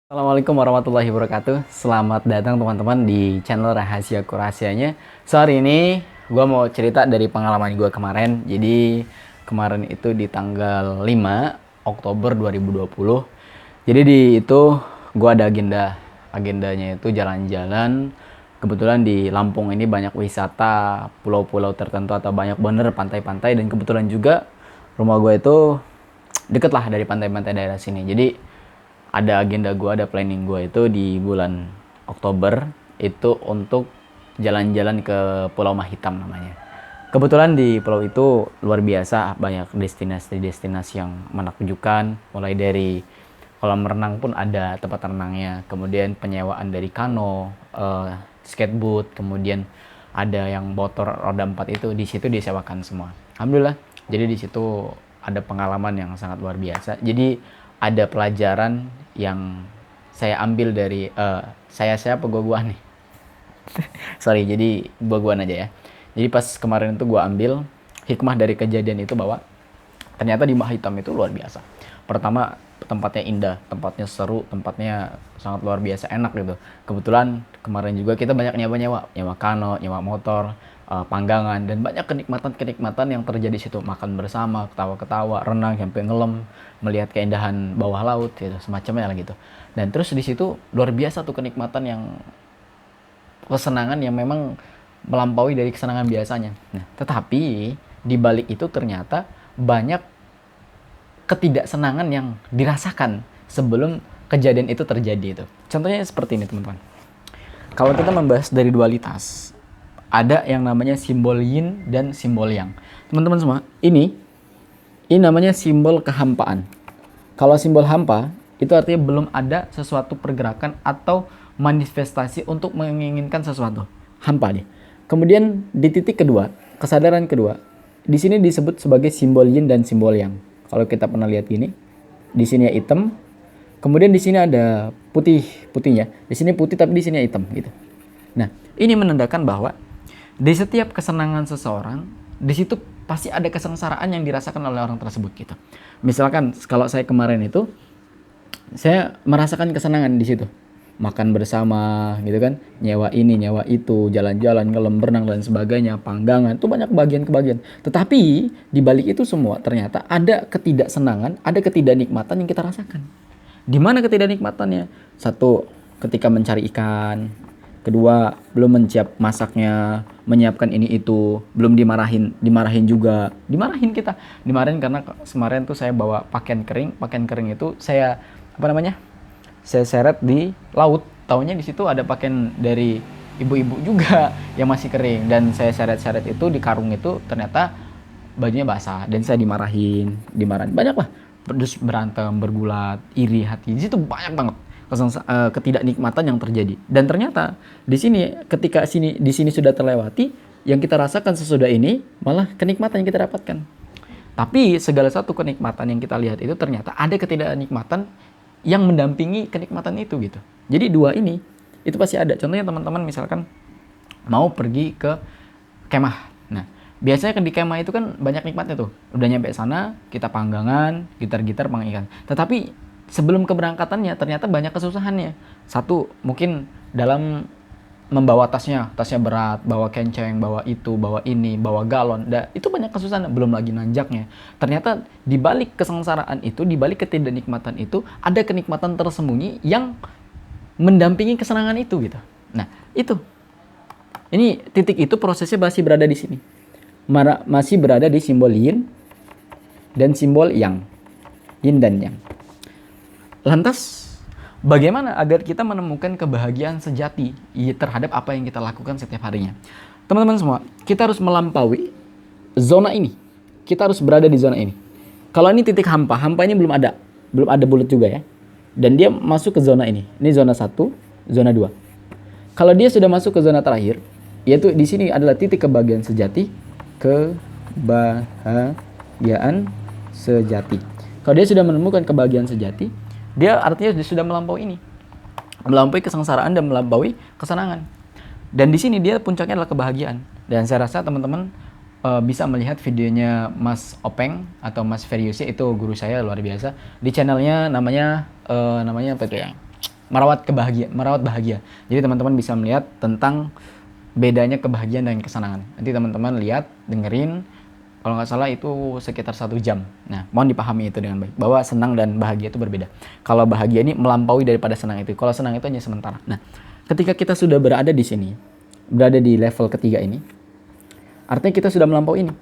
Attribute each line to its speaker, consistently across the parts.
Speaker 1: Assalamualaikum warahmatullahi wabarakatuh. Selamat datang teman-teman di channel Rahasia Kurahasianya. So hari ini gue mau cerita dari pengalaman gue kemarin. Jadi kemarin itu di tanggal 5 Oktober 2020. Jadi di itu gue ada agendanya itu jalan-jalan. Kebetulan di Lampung ini banyak wisata pulau-pulau tertentu atau banyak bener pantai-pantai. Dan kebetulan juga rumah gue itu deket lah dari pantai-pantai daerah sini. Jadi ada agenda gue, ada planning gue itu di bulan Oktober itu untuk jalan-jalan ke Pulau Mahitam namanya. Kebetulan di pulau itu luar biasa, banyak destinasi-destinasi yang menakjubkan, mulai dari kolam renang pun ada tempat renangnya, kemudian penyewaan dari kano, skateboard, kemudian ada yang motor roda 4 itu di situ disewakan semua. Alhamdulillah. Jadi di situ ada pengalaman yang sangat luar biasa. Jadi ada pelajaran yang saya ambil dari saya pegoguan nih. Sorry, jadi pegoguan aja ya. Jadi pas kemarin itu gue ambil hikmah dari kejadian itu bahwa ternyata di Mahitam itu luar biasa. Pertama, tempatnya indah, tempatnya seru, tempatnya sangat luar biasa enak gitu. Kebetulan kemarin juga kita banyak nyewa kano, nyewa motor, panggangan, dan banyak kenikmatan-kenikmatan yang terjadi di situ. Makan bersama, ketawa-ketawa, renang sampai ngelam, melihat keindahan bawah laut gitu, semacamnya lah gitu. Dan terus di situ luar biasa tuh kenikmatan yang kesenangan yang memang melampaui dari kesenangan biasanya. Nah, tetapi di balik itu ternyata banyak ketidaksenangan yang dirasakan sebelum kejadian itu terjadi itu. Contohnya seperti ini teman-teman. Kalau kita membahas dari dualitas, ada yang namanya simbol yin dan simbol yang. Teman-teman semua, ini namanya simbol kehampaan. Kalau simbol hampa, itu artinya belum ada sesuatu pergerakan atau manifestasi untuk menginginkan sesuatu. Hampa dia. Kemudian di titik kedua, kesadaran kedua, di sini disebut sebagai simbol yin dan simbol yang. Kalau kita pernah lihat gini, di sini hitam, kemudian di sini ada putihnya. Di sini putih tapi di sini hitam gitu. Nah, ini menandakan bahwa di setiap kesenangan seseorang, di situ pasti ada kesengsaraan yang dirasakan oleh orang tersebut gitu. Misalkan kalau saya kemarin itu, saya merasakan kesenangan di situ. Makan bersama gitu kan, nyewa ini, nyewa itu, jalan-jalan, ngelam, berenang dan sebagainya, panggangan, itu banyak kebahagiaan-kebahagiaan. Tetapi di balik itu semua ternyata ada ketidaksenangan, ada ketidaknikmatan yang kita rasakan. Di mana ketidaknikmatannya? Satu, ketika mencari ikan. Kedua, belum masaknya, menyiapkan ini itu, belum dimarahin juga. Dimarahin kita. Dimarahin karena kemarin tuh saya bawa pakaian kering itu saya saya seret di laut. Taunya di situ ada pakaian dari ibu-ibu juga yang masih kering, dan saya seret-seret itu di karung itu, ternyata bajunya basah dan saya dimarahin banyak lah. Terus berantem, bergulat, iri hati. Di situ banyak banget ketidaknikmatan yang terjadi. Dan ternyata di sini ketika di sini sudah terlewati, yang kita rasakan sesudah ini malah kenikmatan yang kita dapatkan. Tapi segala satu kenikmatan yang kita lihat itu ternyata ada ketidaknikmatan yang mendampingi kenikmatan itu gitu. Jadi dua ini itu pasti ada. Contohnya teman-teman misalkan mau pergi ke kemah. Nah, biasanya kan di kemah itu kan banyak nikmatnya tuh. Udah nyampe sana, kita panggangan, gitar-gitar, ikan. Tetapi sebelum keberangkatannya ternyata banyak kesusahannya. Satu, mungkin dalam membawa tasnya berat, bawa kenceng, bawa itu, bawa ini, bawa galon. Itu banyak kesusahan, belum lagi nanjaknya. Ternyata di balik kesengsaraan itu, di balik ketidaknikmatan itu, ada kenikmatan tersembunyi yang mendampingi kesenangan itu gitu. Nah, itu. Ini titik itu prosesnya masih berada di sini. Masih berada di simbol yin dan simbol yang. Yin dan yang. Lantas, bagaimana agar kita menemukan kebahagiaan sejati terhadap apa yang kita lakukan setiap harinya? Teman-teman semua, kita harus melampaui zona ini. Kita harus berada di zona ini. Kalau ini titik hampa ini belum ada bulat juga ya. Dan dia masuk ke zona ini. Ini zona 1, zona 2. Kalau dia sudah masuk ke zona terakhir, yaitu di sini adalah titik kebahagiaan sejati. Kebahagiaan sejati. Kalau dia sudah menemukan kebahagiaan sejati, dia artinya sudah melampaui ini. Melampaui kesengsaraan dan melampaui kesenangan. Dan di sini dia puncaknya adalah kebahagiaan. Dan saya rasa teman-teman bisa melihat videonya Mas Openg atau Mas Feriusi, itu guru saya luar biasa. Di channelnya namanya apa itu ya? merawat bahagia. Jadi teman-teman bisa melihat tentang bedanya kebahagiaan dan kesenangan. Nanti teman-teman lihat, dengerin, kalau nggak salah itu sekitar 1 jam. Nah, mohon dipahami itu dengan baik, bahwa senang dan bahagia itu berbeda. Kalau bahagia ini melampaui daripada senang itu. Kalau senang itu hanya sementara. Nah, ketika kita sudah berada di sini, berada di level ketiga ini, artinya kita sudah melampaui ini.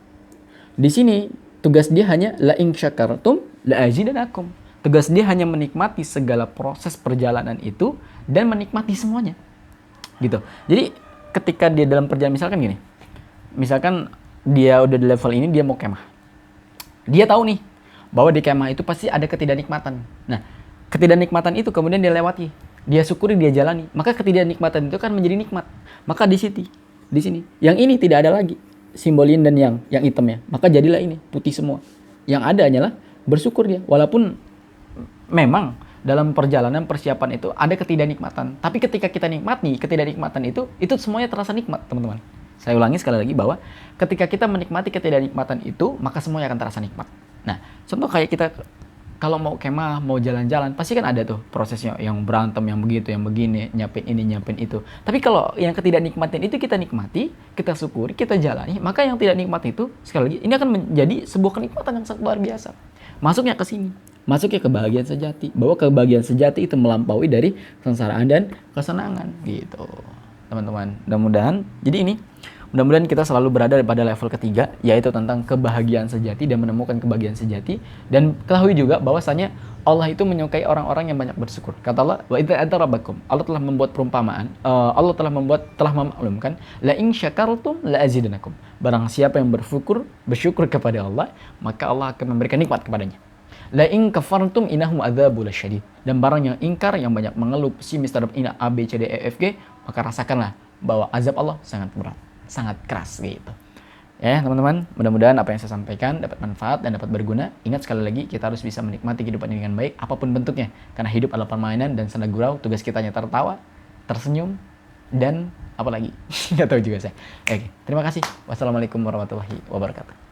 Speaker 1: Di sini, tugas dia hanya la in syakartum la azidanakum. Tugas dia hanya menikmati segala proses perjalanan itu dan menikmati semuanya. Gitu. Jadi, ketika dia dalam perjalanan, misalkan gini. Misalkan dia udah di level ini, dia mau kemah. Dia tahu nih bahwa di kemah itu pasti ada ketidaknikmatan. Nah, ketidaknikmatan itu kemudian dia lewati, dia syukuri, dia jalani. Maka ketidaknikmatan itu kan menjadi nikmat. Maka di sini, yang ini tidak ada lagi simbol yin dan yang hitamnya. Maka jadilah ini putih semua. Yang ada hanyalah bersyukur dia. Walaupun memang dalam perjalanan persiapan itu ada ketidaknikmatan. Tapi ketika kita nikmati ketidaknikmatan itu semuanya terasa nikmat, teman-teman. Saya ulangi sekali lagi bahwa ketika kita menikmati ketidaknikmatan itu, maka semuanya akan terasa nikmat. Nah, contoh kayak kita kalau mau kemah, mau jalan-jalan, pasti kan ada tuh prosesnya, yang berantem, yang begitu, yang begini, nyiapin ini, nyiapin itu. Tapi kalau yang ketidaknikmatan itu kita nikmati, kita syukuri, kita jalani, maka yang tidak nikmat itu, sekali lagi, ini akan menjadi sebuah kenikmatan yang sangat luar biasa. Masuknya ke sini, masuknya kebahagiaan sejati, bahwa kebahagiaan sejati itu melampaui dari kesengsaraan dan kesenangan, gitu. Teman-teman, mudah-mudahan kita selalu berada pada level ketiga, yaitu tentang kebahagiaan sejati dan menemukan kebahagiaan sejati. Dan ketahui juga bahwasanya Allah itu menyukai orang-orang yang banyak bersyukur. Kata Allah, wa idza adrabakum, Allah telah membuat perumpamaan, Allah telah memaklumkan, la in syakartum la azidanakum. Barang siapa yang bersyukur kepada Allah, maka Allah akan memberikan nikmat kepadanya. La in kafartum innahu adzabul syadid. Dan barang yang ingkar, yang banyak mengeluh, pesimis terhadap ina A B C D E F G, maka rasakanlah bahwa azab Allah sangat berat, sangat keras, gitu. Ya, teman-teman, mudah-mudahan apa yang saya sampaikan dapat manfaat dan dapat berguna. Ingat sekali lagi, kita harus bisa menikmati kehidupan ini dengan baik, apapun bentuknya. Karena hidup adalah permainan dan senda gurau, tugas kita hanya tertawa, tersenyum, dan apa lagi? Nggak tahu juga saya. Oke, terima kasih. Wassalamualaikum warahmatullahi wabarakatuh.